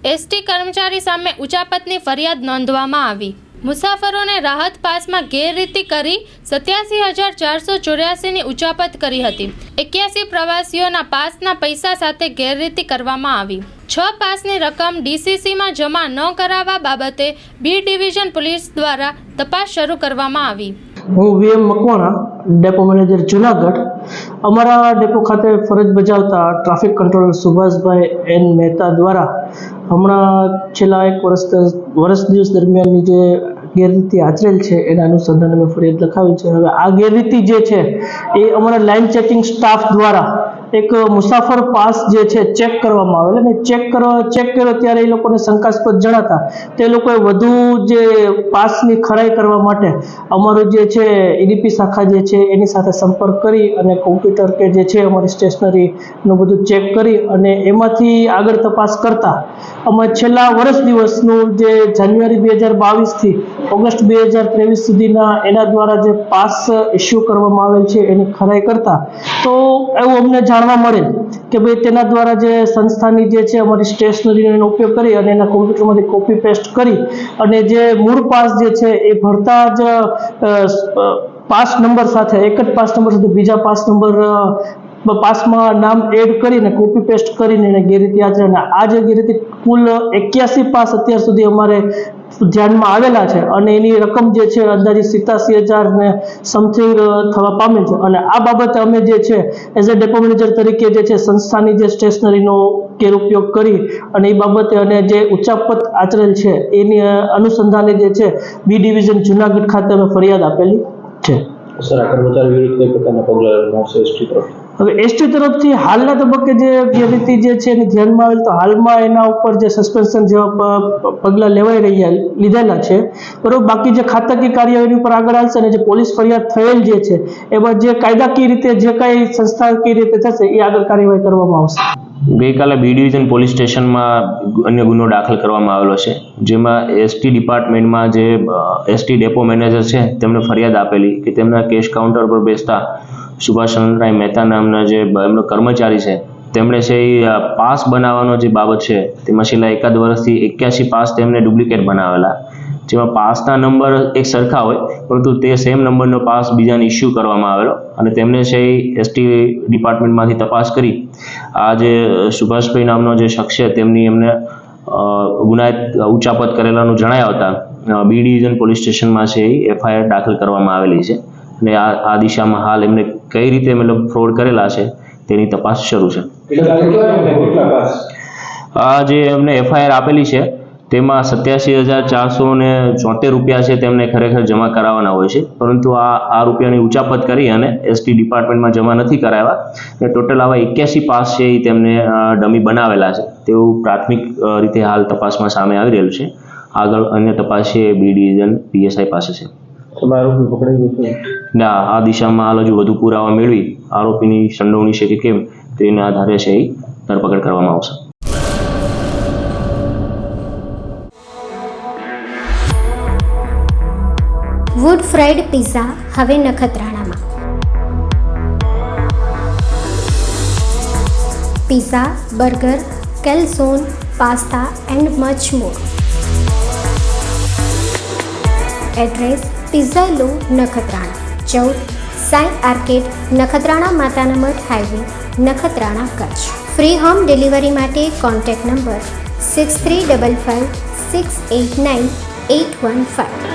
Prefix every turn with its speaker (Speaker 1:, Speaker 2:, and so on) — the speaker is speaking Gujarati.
Speaker 1: એસટી કર્મચારી સામે ઉચાપતની ફરિયાદ નોંધવામાં આવી। મુસાફરોને રાહત પાસમાં ગેરરીતિ કરી 87,484ની ઉચાપત કરી હતી। 81 પ્રવાસીઓના પાસના પૈસા સાથે ગેરરીતિ કરવામાં આવી। 6 પાસની રકમ ડીસીસીમાં જમા ન કરાવવા બાબતે બી ડિવિઝન પોલીસ દ્વારા તપાસ શરૂ કરવામાં આવી।
Speaker 2: હું VM Makwana, depot manager Junagadh. અમારા ડેપો ખાતે ફરજ બજાવતા traffic controller Subhashbhai N Mehta દ્વારા હમણાં છેલ્લા 1 વર્ષ દિવસ દરમિયાનની જે ગેરરીતિ આચરેલ છે એના અનુસંધાને મેં ફરિયાદ લખાવી છે। હવે આ ગેરરીતિ જે છે એ અમારા લાઇન ચેકિંગ સ્ટાફ દ્વારા એક મુસાફર પાસ જે છે ચેક કરવામાં આવેલ અને ચેક કર્યો ત્યારે એ લોકોને શંકાસ્પદ જણાતા તે લોકોએ વધુ જે પાસની ખરાઈ કરવા માટે અમારું જે છે ઈડીપી શાખા જે છે એની સાથે સંપર્ક કરી અને કોમ્પ્યુટર કે જે છે અમારી સ્ટેશનરીનું બધું ચેક કરી અને એમાંથી આગળ તપાસ કરતા અમે છેલ્લા વર્ષ દિવસનું જે જાન્યુઆરી 2022થી ઓગસ્ટ 2023 સુધીના એના દ્વારા જે પાસ ઇસ્યુ કરવામાં આવેલ છે એની ખરાઈ કરતા તો એવું અમને જાણવા મળેલ કે ભાઈ તેના દ્વારા જે સંસ્થાની જે છે અમારી સ્ટેશનરીનો ઉપયોગ કરી અને એના કોમ્પ્યુટરમાંથી કોપી પેસ્ટ કરી અને જે મૂળ પાસ જે છે એ ભરતા જ પાસ નંબર સાથે એક જ પાસ નંબર સાથે બીજા પાસ નંબર પાસમાં નામ એડ કરીને કોપી પેસ્ટ કરીને એને ગેરરીતિ આચરે અને આ જે ગેરરીતિ કુલ 81 પાસ અત્યાર સુધી અમારે ધ્યાનમાં આવેલા છે અને એની રકમ જે છે અંદાજિત 87,000 ને સમથિંગ થવા પામે છે અને આ બાબતે અમે જે છે એઝ અ ડેપો મેનેજર તરીકે જે છે સંસ્થાની જે સ્ટેશનરીનો ગેરઉપયોગ કરી અને એ બાબતે અને જે ઉચાપત આચરેલ છે એની અનુસંધાને જે છે બી ડિવિઝન જુનાગઢ ખાતે અમે ફરિયાદ આપેલી છે।
Speaker 3: સર, આ કર્મચારી વિરુદ્ધ કઈ પ્રકારના પગલાં લેવામાં આવશે એસટી તરફથી?
Speaker 2: હવે એસટી તરફથી હાલના તબક્કે જે ગેરરીતિ જે છે એને ધ્યાનમાં આવેલ તો હાલમાં એના ઉપર જે સસ્પેન્શન જેવા પગલાં લીધેલા છે બરોબર। બાકી જે ખાતાકીય કાર્યવાહી ઉપર આગળ આવશે અને જે પોલીસ ફરિયાદ થયેલ જે છે એમાં જે કાયદાકીય રીતે જે કાંઈ સંસ્થાકીય રીતે થશે એ આગળ કાર્યવાહી કરવામાં આવશે।
Speaker 4: ગઈકાલે બી ડિવિઝન પોલીસ સ્ટેશનમાં અન્ય ગુનો દાખલ કરવામાં આવેલો છે, જેમાં એસટી ડિપાર્ટમેન્ટમાં જે એસટી ડેપો મેનેજર છે તેમને ફરિયાદ આપેલી કે તેમના કેશ કાઉન્ટર પર બેસતા સુભાષચંદ્રભાઈ મહેતા નામના જે એમનો કર્મચારી છે તેમણે છે એ પાસ બનાવવાનો જે બાબત છે તેમાં છેલ્લા 1 વર્ષથી 81 પાસ તેમને ડુપ્લિકેટ બનાવેલા, જેમાં પાસના નંબર એક સરખા હોય પરંતુ તે સેમ નંબરનો પાસ બીજાને ઇસ્યુ કરવામાં આવેલો અને તેમને છે એ એસટી ડિપાર્ટમેન્ટમાંથી તપાસ કરી આ જે સુભાષભાઈ નામનો જે શખ્સ છે તેમની એમને ગુનાહિત ઉચાપત કરેલાનું જણાયા હતા બી ડિવિઝન પોલીસ સ્ટેશનમાં છે એ એફઆઈઆર દાખલ કરવામાં આવેલી છે અને આ દિશામાં હાલ એમને કઈ રીતે મતલબ ફ્રોડ કરેલા છે તેની તપાસ શરૂ છે। આ જે એમને એફઆઈઆર આપેલી છે તેમાં 87,474 રૂપિયા છે તેમને ખરેખર જમા કરાવવાના હોય છે, પરંતુ આ રૂપિયાની ઉચાપત કરી અને એસટી ડિપાર્ટમેન્ટમાં જમા નથી કરાવ્યા અને ટોટલ આવા 81 પાસ છે એ તેમને ડમી બનાવેલા છે તેવું પ્રાથમિક રીતે હાલ તપાસમાં સામે આવી રહેલું છે। આગળ અન્ય તપાસ છે બી ડિવિઝન પીએસઆઈ પાસે છે।
Speaker 3: આરોપી પકડાઈ ગયો છે?
Speaker 4: ના, આ દિશામાં હાલ હજુ વધુ પુરાવા મેળવી આરોપીની સંડોવણી છે કે કેમ તેના આધારે છે એ ધરપકડ કરવામાં આવશે।
Speaker 5: વુડ ફ્રાઈડ પિઝા હવે નખત્રાણામાં। Pizza, burger, calzone, pasta and much more. Address pizza લો નખત્રાણા, 14 સાઈ આર્કેડ, નખત્રાણા માતાના મઠ highway, Nakhatrana Kutch. Free home delivery માટે કોન્ટેક્ટ નંબર 6355 689 815।